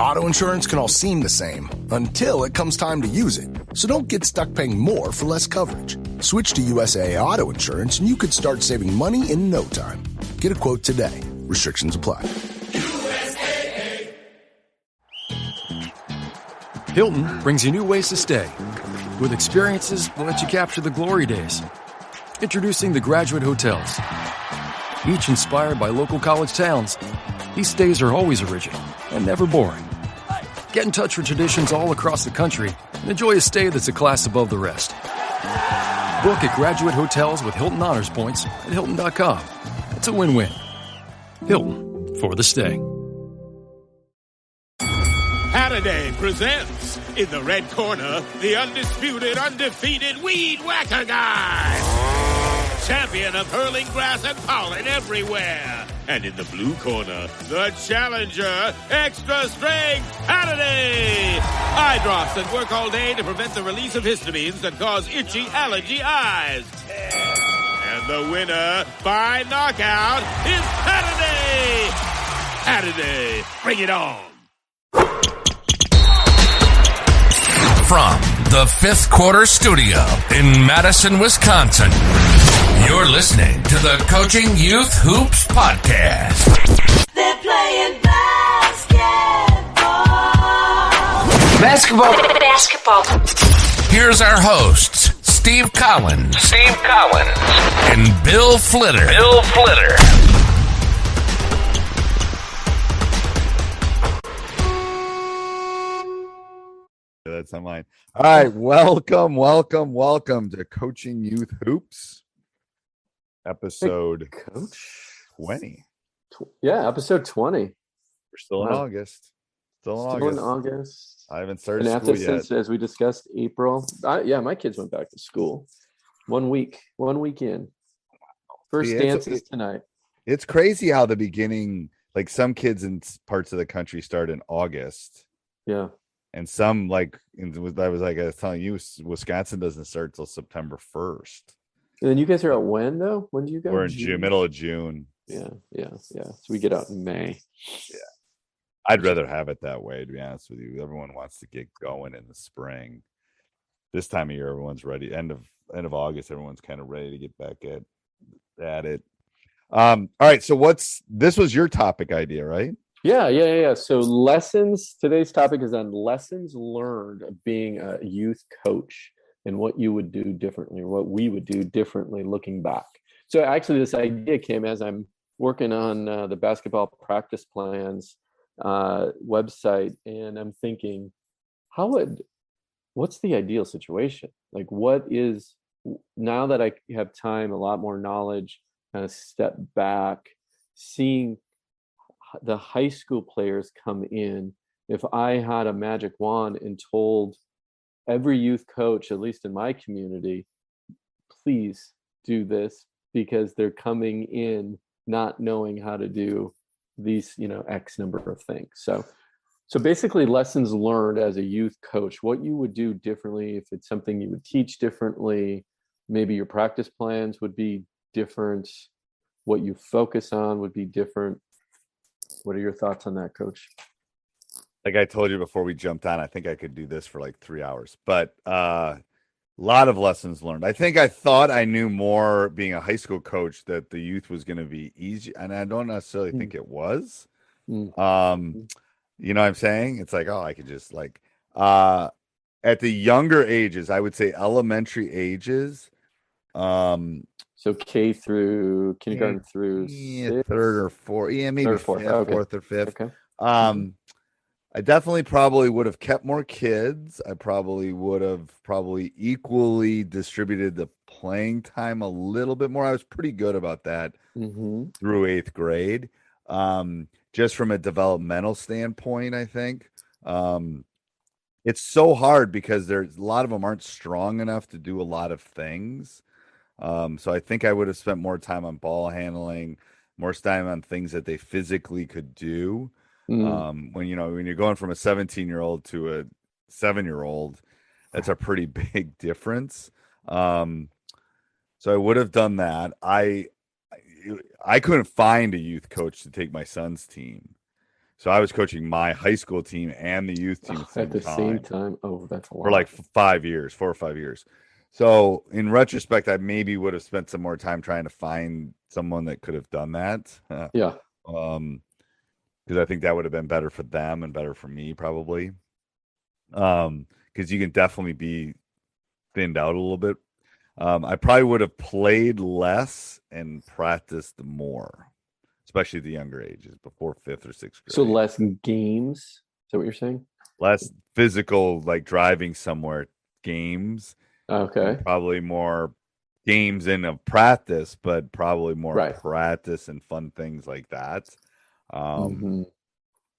Auto insurance can all seem the same until it comes time to use it. So don't get stuck paying more for less coverage. Switch to USAA Auto Insurance and you could start saving money in no time. Get a quote today. Restrictions apply. USAA. Hilton brings you new ways to stay. With experiences that let you capture the glory days. Introducing the Graduate Hotels. Each inspired by local college towns, these stays are always original and never boring. Get in touch with traditions all across the country and enjoy a stay that's a class above the rest. Book at Graduate Hotels with Hilton Honors Points at Hilton.com. It's a win-win. Hilton, for the stay. Halliday presents, in the red corner, the undisputed, undefeated Weed Whacker Guy. Champion of hurling grass and pollen everywhere. And in the blue corner, the challenger, extra strength Halliday. Eye drops that work all day to prevent the release of histamines that cause itchy allergy eyes. And the winner by knockout is Halliday. Halliday, bring it on. From the Fifth Quarter Studio in Madison, Wisconsin, you're listening to the Coaching Youth Hoops Podcast. They're playing basketball. Here's our hosts, Steve Collins, and Bill Flitter. That's on mine. All right, welcome to Coaching Youth Hoops, episode Coach 20. Yeah, episode 20. We're still in August. Still in August. I haven't started school yet. Since, as we discussed, April. My kids went back to school. 1 weekend. First dances tonight. It's crazy how the beginning, like some kids in parts of the country start in August. Yeah. And some, I was telling you, Wisconsin doesn't start till September 1st. And then you guys are out when, though? When do you go? We're in June, middle of June. Yeah. So we get out in May. Yeah. I'd rather have it that way, to be honest with you. Everyone wants to get going in the spring. This time of year, everyone's ready. End of August, everyone's kind of ready to get back at it. All right, so this was your topic idea, right? Yeah. So lessons. Today's topic is on lessons learned of being a youth coach and what you would do differently, or what we would do differently looking back. So actually, this idea came as I'm working on the basketball practice plans website, and I'm thinking, what's the ideal situation? Like, what is, now that I have time, a lot more knowledge, kind of step back, seeing the high school players come in. If I had a magic wand and told every youth coach, at least in my community, please do this because they're coming in not knowing how to do these, X number of things. So basically lessons learned as a youth coach, what you would do differently, if it's something you would teach differently, maybe your practice plans would be different, what you focus on would be different. What are your thoughts on that, Coach? Like I told you before we jumped on, I think I could do this for like 3 hours, but a lot of lessons learned. I thought I knew more being a high school coach, that the youth was going to be easy. And I don't necessarily think it was. You know what I'm saying? It's like, I could just at the younger ages, I would say elementary ages. So K through kindergarten through third or fourth. Yeah, maybe fourth or fifth. Okay. I definitely probably would have kept more kids. I probably would have equally distributed the playing time a little bit more. I was pretty good about that through 8th grade. Just from a developmental standpoint, I think. It's so hard because there's a lot of them aren't strong enough to do a lot of things. So I think I would have spent more time on ball handling, more time on things that they physically could do. When you're going from a 17-year-old to a 7-year-old, that's a pretty big difference. So I would have done that. I couldn't find a youth coach to take my son's team. So I was coaching my high school team and the youth team At the same time. Oh, that's a lot. for like 5 years, 4 or 5 years. So in retrospect, I maybe would have spent some more time trying to find someone that could have done that. Yeah. Because I think that would have been better for them and better for me probably. Because you can definitely be thinned out a little bit. I probably would have played less and practiced more, especially at the younger ages, before 5th or 6th grade. So less games. Is that what you're saying? Less physical, like driving somewhere games. Okay. Probably more games in a practice, but probably more practice and fun things like that. I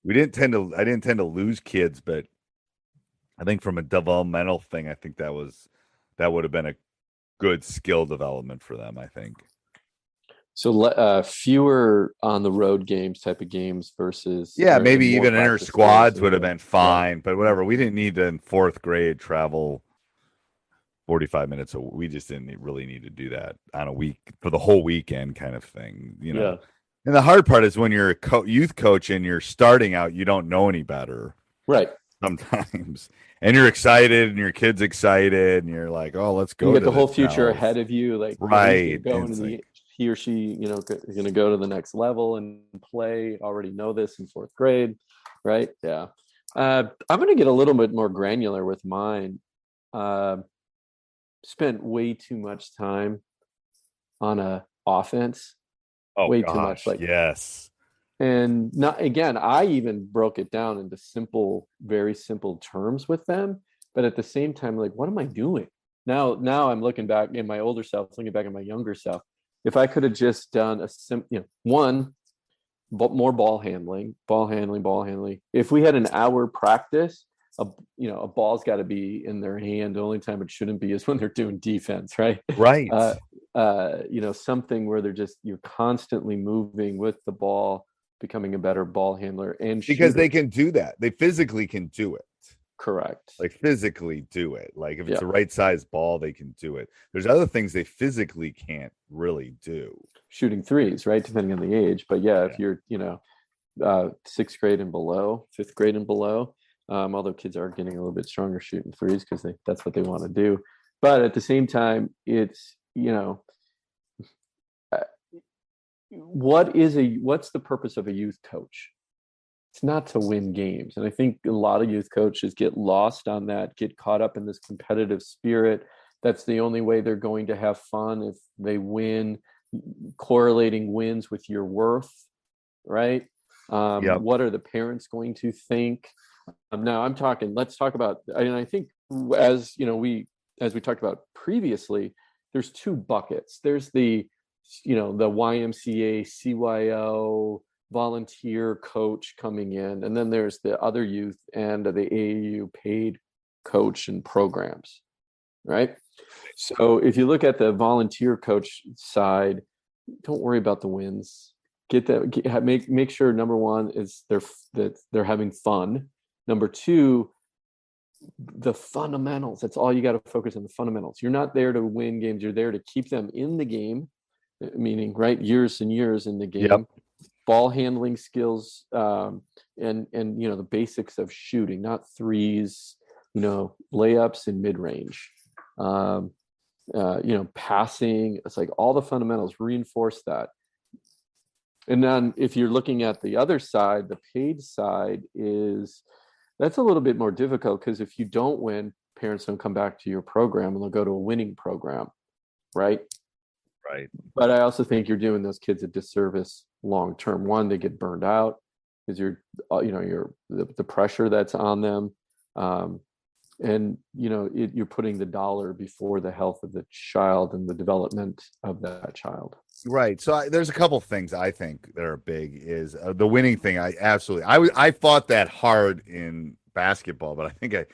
didn't tend to lose kids, but I think from a developmental thing, I think that would have been a good skill development for them, I think. So fewer on the road games type of games versus maybe even inter squads would have been fine, but whatever. We didn't need to in 4th grade travel 45 minutes. We just didn't really need to do that on a week for the whole weekend kind of thing, you know. Yeah. And the hard part is when you're a youth coach and you're starting out, you don't know any better. Right. Sometimes. And you're excited and your kid's excited and you're like, oh, let's go. You get the whole future ahead of you. Like, right. He or she, you know, is going to go to the next level and play. Already know this in 4th grade. Right. Yeah. I'm going to get a little bit more granular with mine. Spent way too much time on a offense. Oh, way gosh, too much. Like, yes. And not again, I even broke it down into simple, very simple terms with them. But at the same time, like, what am I doing? Now I'm looking back in my older self, looking back at my younger self. If I could have just done more ball handling. If we had an hour practice, a ball's got to be in their hand. The only time it shouldn't be is when they're doing defense, right? Right. Something where you're constantly moving with the ball, becoming a better ball handler, and because they can do that. They physically can do it. Correct. Like physically do it. Like if it's the right size ball, they can do it. There's other things they physically can't really do. Shooting threes, right? Depending on the age. But if you're, 6th grade and below, 5th grade and below, although kids are getting a little bit stronger shooting threes because that's what they want to do. But at the same time, it's, what's the purpose of a youth coach? It's not to win games. And I think a lot of youth coaches get lost on that, get caught up in this competitive spirit. That's the only way they're going to have fun if they win, correlating wins with your worth, right? What are the parents going to think? Now let's talk about, and I think as we talked about previously, there's 2 buckets. There's the YMCA, CYO, volunteer coach coming in, and then there's the other youth and the AAU paid coach and programs, right? So if you look at the volunteer coach side, don't worry about the wins. Make sure number 1 is that they're having fun. Number 2, the fundamentals. That's all you got to focus on, the fundamentals. You're not there to win games. You're there to keep them in the game, meaning years and years in the game. Yep. Ball handling skills, and the basics of shooting, not threes, layups and mid range, passing. It's like all the fundamentals. Reinforce that. And then if you're looking at the other side, the paid side that's a little bit more difficult because if you don't win, parents don't come back to your program and they'll go to a winning program, right? Right. But I also think you're doing those kids a disservice long term. One, they get burned out because the pressure that's on them, and you're putting the dollar before the health of the child and the development of that child. Right. So there's a couple things I think that are big. Is the winning thing. I fought that hard in basketball, but I think it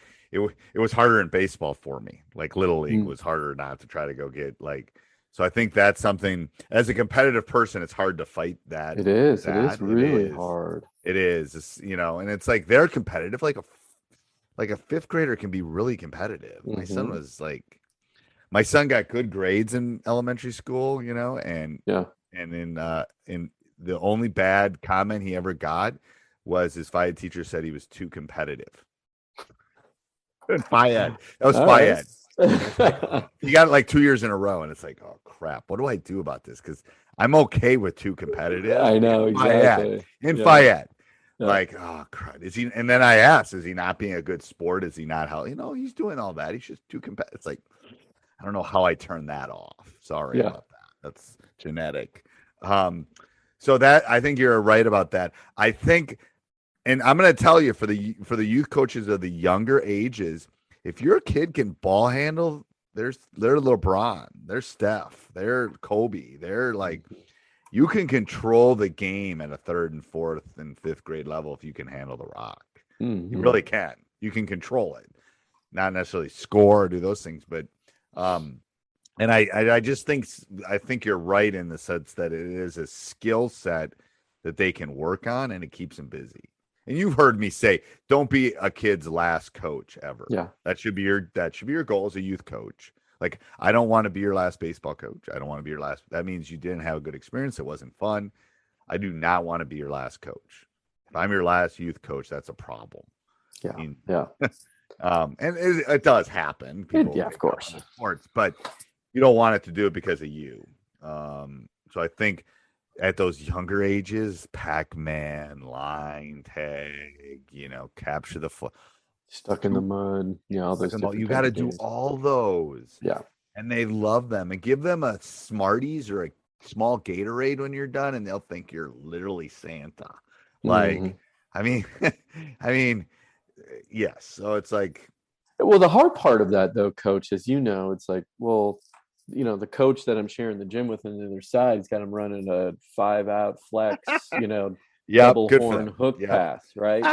was harder in baseball for me. Like Little League was harder not to try to go get like. So I think that's something as a competitive person, it's hard to fight that. It is. It is really hard. It is. It's, and it's like they're competitive. Like a 5th grader can be really competitive. Mm-hmm. My son got good grades in elementary school, and in the only bad comment he ever got was his Phi Ed teacher said he was too competitive. Phi Ed. That was All Phi right. Ed. He got it like 2 years in a row, and it's like, oh crap, what do I do about this? Because I'm okay with too competitive. I know, in Phi exactly. Ed. In Yeah. Phi Ed. Yeah. Like, oh crap. Is he? And then I asked, is he not being a good sport? Is he not how? He's doing all that. He's just too competitive. It's like, I don't know how I turn that off. Sorry Yeah. about that. That's genetic. So that, I think you're right about that. I think, and I'm going to tell you, for the youth coaches of the younger ages, if your kid can ball handle, they're LeBron, they're Steph, they're Kobe, they're like, you can control the game at a 3rd and 4th and 5th grade level if you can handle the rock. Mhm. You really can. You can control it, not necessarily score or do those things, but and I just think you're right in the sense that it is a skill set that they can work on, and it keeps them busy. And you've heard me say, don't be a kid's last coach ever. Yeah. That should be your goal as a youth coach. Like, I don't want to be your last baseball coach. I don't want to be your last. That means you didn't have a good experience. It wasn't fun. I do not want to be your last coach. If I'm your last youth coach, that's a problem. Yeah. I mean, Yeah. And it does happen. People Yeah, of course. Sports, but you don't want it to do it because of you. So I think at those younger ages, Pac-Man, line tag, capture the Stuck in the mud. Yeah, all those. you got to do all those. Yeah. And they love them, and give them a Smarties or a small Gatorade when you're done, and they'll think you're literally Santa. Like, I mean, yes. So it's like, well, the hard part of that, though, Coach, is it's like, well, the coach that I'm sharing the gym with on the other side, he's got him running a 5-out flex, double horn hook pass, right?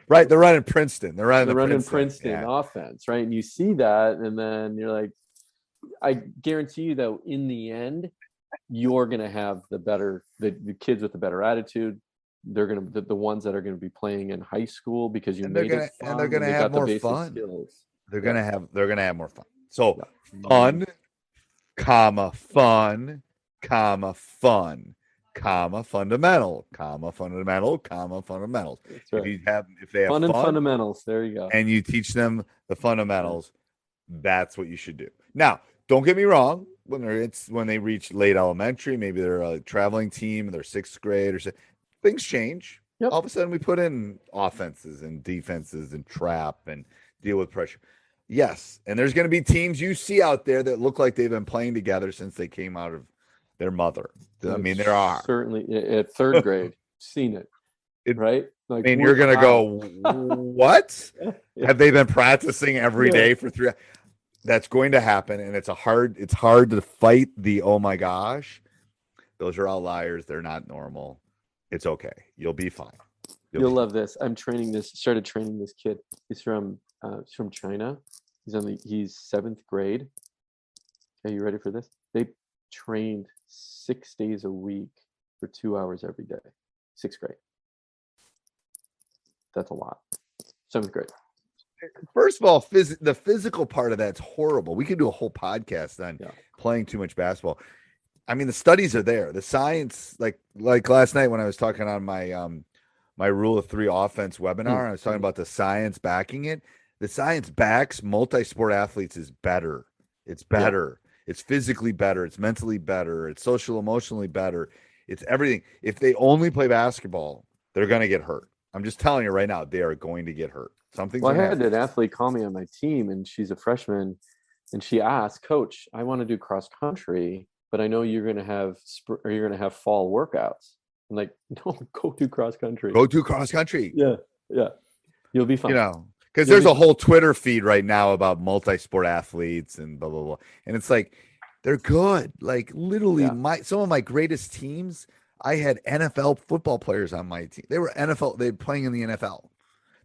Right. They're running Princeton. They're running Princeton offense, right? And you see that, and then you're like, I guarantee you, though, in the end, you're going to have the kids with the better attitude. They're going to the ones that are going to be playing in high school because you made it fun, and they're going to have more fun. Skills. They're going to have more fun. So fun, fun, fundamental, fundamentals. That's right. If they have fun and fundamentals, there you go. And you teach them the fundamentals, that's what you should do. Now, don't get me wrong. When they reach late elementary, maybe they're a traveling team and they're 6th grade or so, things change. Yep. All of a sudden, we put in offenses and defenses and trap and deal with pressure. Yes, and there's going to be teams you see out there that look like they've been playing together since they came out of their mother. I mean, there are certainly at 3rd grade, seen it, right? Like, I mean, you're going to go, what? Have they been practicing every day for 3? That's going to happen, and it's hard to fight the, oh my gosh. Those are outliers. They're not normal. It's okay. You'll be fine. You'll love this. Started training this kid. He's from China. He's 7th grade. Are you ready for this? They trained 6 days a week for 2 hours every day. 6th grade. That's a lot. 7th grade. First of all, the physical part of that's horrible. We could do a whole podcast on playing too much basketball. I mean, the studies are there. The science, like last night when I was talking on my my Rule of 3 offense webinar, I was talking about the science backing it. The science backs multi-sport athletes is better. It's better. Yeah. It's physically better. It's mentally better. It's social, emotionally better. It's everything. If they only play basketball, they're going to get hurt. I'm just telling you right now, they are going to get hurt. I had an athlete call me on my team, and she's a freshman, and she asked, Coach, I want to do cross country, but I know you're going to have fall workouts. I'm like, no, go do cross country. Go do cross country. Yeah. You'll be fine. Because there's a whole Twitter feed right now about multi-sport athletes and blah, blah, blah. And it's like, they're good. Like, literally, some of my greatest teams, I had NFL football players on my team. They were playing in the NFL.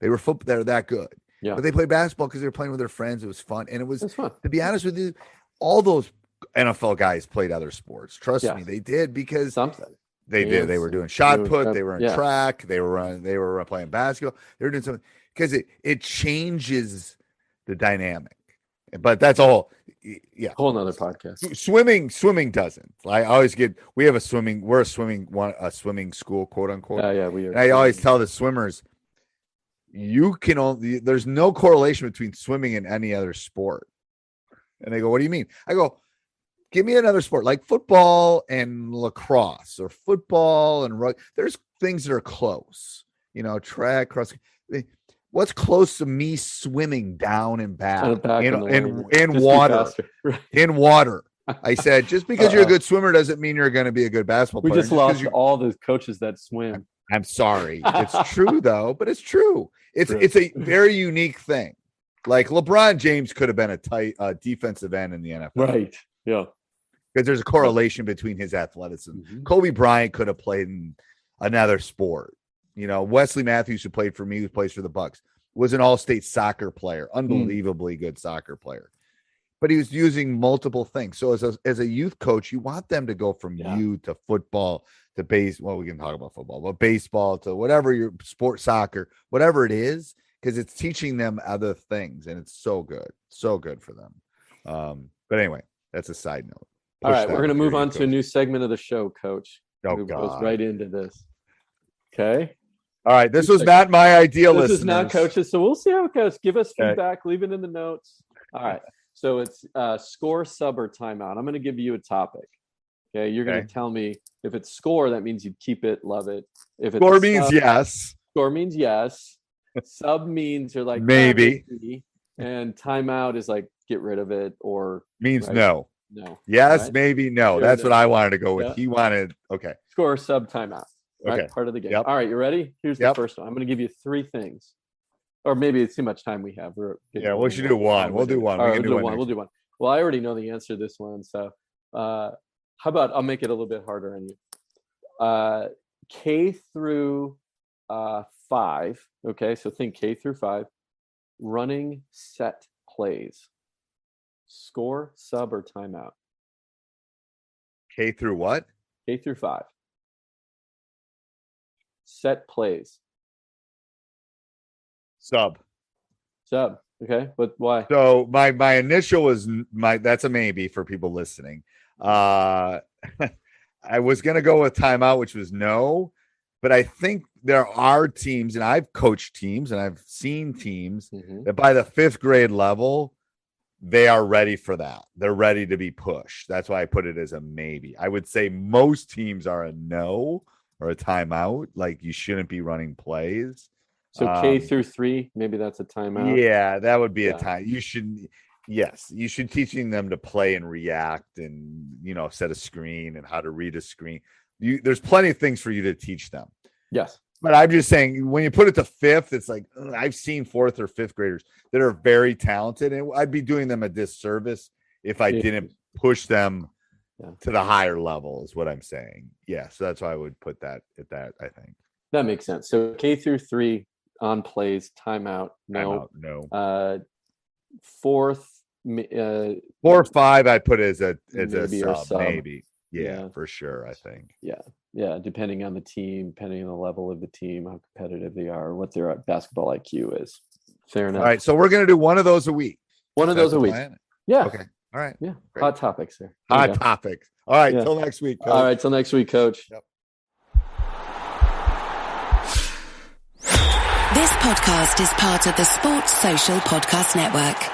They're that good. Yeah. But they played basketball because they were playing with their friends. It was fun. And it was fun. To be honest with you, all those NFL guys played other sports. Trust me, they did, because they did. They were doing shot put. They were in track. They were playing basketball. They were doing something, because it changes the dynamic. But that's all. yeah, whole nother podcast. Swimming doesn't. I always we're a swimming school, quote unquote. Yeah, we are. And I always tell the swimmers, there's no correlation between swimming and any other sport. And they go, what do you mean? I go, give me another sport like football and lacrosse or football and rugby. There's things that are close, track, cross. What's close to me swimming down and back in water? In water. I said, just because you're a good swimmer doesn't mean you're going to be a good basketball player. We just lost all the coaches that swim. I'm sorry. It's true though, but it's true. It's a very unique thing. Like LeBron James could have been a tight defensive end in the NFL. Right. Yeah. Because there's a correlation between his athleticism. Mm-hmm. Kobe Bryant could have played in another sport. Wesley Matthews, who played for me, who plays for the Bucks, was an all-state soccer player, unbelievably good soccer player. But he was using multiple things. So as a youth coach, you want them to go from youth to football to baseball. Well, we can talk about football, but baseball to whatever your sport, soccer, whatever it is, because it's teaching them other things, and it's so good for them. But anyway, that's a side note. All right, we're going to move on to a new segment of the show, Coach. Oh, Who God. goes right into this. Okay. All right, this was not my idea. This is not Coach's, so we'll see how it goes. Give us feedback. Leave it in the notes. All right. So it's score, sub, or timeout. I'm going to give you a topic. Okay, you're going to tell me if it's score, that means you'd keep it, love it. If it's score means yes. Score means yes. Sub means you're like maybe. And timeout is like get rid of it or means no. No. Yes, right? maybe no. That's what I wanted to go with. He wanted score, sub, timeout. Right? Okay. Part of the game. Yep. All right, you ready? Here's the first one. I'm going to give you 3 things. Or maybe it's too much time we have. We should do one. We'll do one. All right, we'll do one. Well, I already know the answer to this one. So how about I'll make it a little bit harder on you. K through 5. Okay, so think K through 5. Running set plays. Score, sub, or timeout? K through what? K through 5. Set plays. Sub. Okay, but why? So my initial was that's a maybe for people listening. I was gonna go with timeout, which was no, but I think there are teams, and I've coached teams and I've seen teams that by the 5th grade level, they are ready for that. They're ready to be pushed. That's why I put it as a maybe. I would say most teams are a no or a timeout. Like you shouldn't be running plays. So K through 3, maybe that's a timeout. Yeah, that would be a time. You should teaching them to play and react and, set a screen and how to read a screen. There's plenty of things for you to teach them. Yes. But I'm just saying, when you put it to 5th, it's like I've seen 4th or 5th graders that are very talented, and I'd be doing them a disservice if I didn't push them to the higher level, is what I'm saying. Yeah, so that's why I would put that at that, I think. That makes sense. So K through 3 on plays, timeout, no. Timeout, no. 4th, 4 or 5, I'd put it as a sub, maybe. Yeah, for sure, I think. Yeah, depending on the team, depending on the level of the team, how competitive they are, what their basketball IQ is. Fair enough. All right, so we're going to do one of those a week. One of those a week. Plan? Yeah. Okay. All right. Yeah. Great. Hot topics there. Hot topics. All right. Till next week, Coach. All right. Till next week, Coach. Yep. This podcast is part of the Sports Social Podcast Network.